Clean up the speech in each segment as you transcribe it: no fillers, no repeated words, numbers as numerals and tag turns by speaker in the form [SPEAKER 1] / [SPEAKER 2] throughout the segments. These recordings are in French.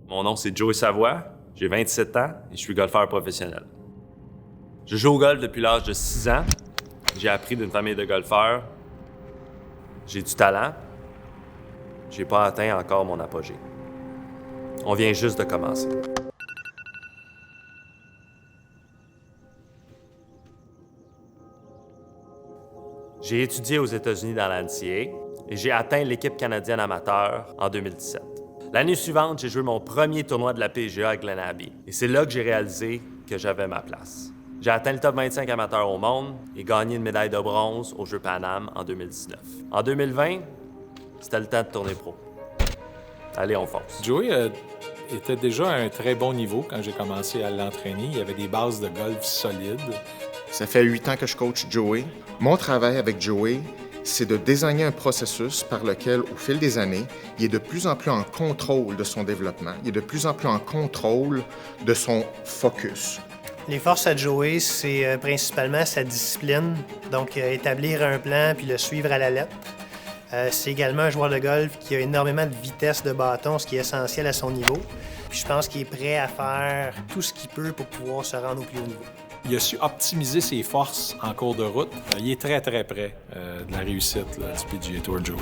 [SPEAKER 1] Mon nom, c'est Joey Savoie, j'ai 27 ans et je suis golfeur professionnel. Je joue au golf depuis l'âge de 6 ans. J'ai appris d'une famille de golfeurs. J'ai du talent. J'ai pas atteint encore mon apogée. On vient juste de commencer. J'ai étudié aux États-Unis dans la NCAA et j'ai atteint l'équipe canadienne amateur en 2017. L'année suivante, j'ai joué mon premier tournoi de la PGA à Glen Abbey et c'est là que j'ai réalisé que j'avais ma place. J'ai atteint le top 25 amateur au monde et gagné une médaille de bronze aux Jeux Pan Am en 2019. En 2020, c'était le temps de tourner pro. Allez, on fonce.
[SPEAKER 2] Joey était déjà à un très bon niveau quand j'ai commencé à l'entraîner. Il y avait des bases de golf solides.
[SPEAKER 3] Ça fait 8 ans que je coach Joey. Mon travail avec Joey, c'est de désigner un processus par lequel, au fil des années, il est de plus en plus en contrôle de son développement. Il est de plus en plus en contrôle de son focus.
[SPEAKER 4] Les forces à Joey, c'est principalement sa discipline, donc établir un plan puis le suivre à la lettre. C'est également un joueur de golf qui a énormément de vitesse de bâton, ce qui est essentiel à son niveau. Puis je pense qu'il est prêt à faire tout ce qu'il peut pour pouvoir se rendre au plus haut niveau.
[SPEAKER 2] Il a su optimiser ses forces en cours de route. Il est très, très près de la réussite là, du PGA Tour Joey.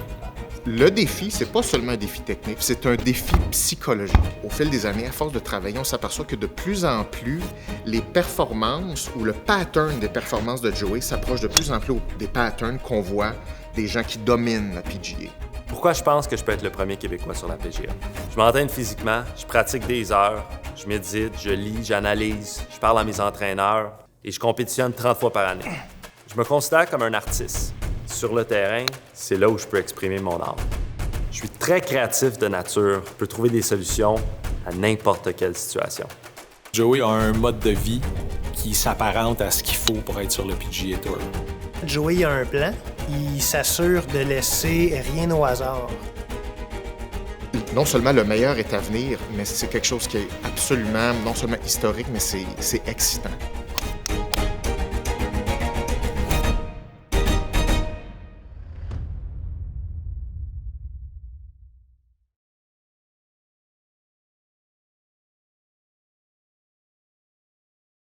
[SPEAKER 3] Le défi, c'est pas seulement un défi technique, c'est un défi psychologique. Au fil des années, à force de travailler, on s'aperçoit que de plus en plus, les performances ou le pattern des performances de Joey s'approche de plus en plus des patterns qu'on voit des gens qui dominent la PGA.
[SPEAKER 1] Pourquoi je pense que je peux être le premier Québécois sur la PGA? Je m'entraîne physiquement, je pratique des heures, je médite, je lis, j'analyse, je parle à mes entraîneurs et je compétitionne 30 fois par année. Je me considère comme un artiste. Sur le terrain, c'est là où je peux exprimer mon art. Je suis très créatif de nature, je peux trouver des solutions à n'importe quelle situation.
[SPEAKER 2] Joey a un mode de vie qui s'apparente à ce qu'il faut pour être sur le PGA Tour.
[SPEAKER 4] Joey a un plan, il s'assure de laisser rien au hasard.
[SPEAKER 3] Non seulement le meilleur est à venir, mais c'est quelque chose qui est absolument, non seulement historique, mais c'est excitant.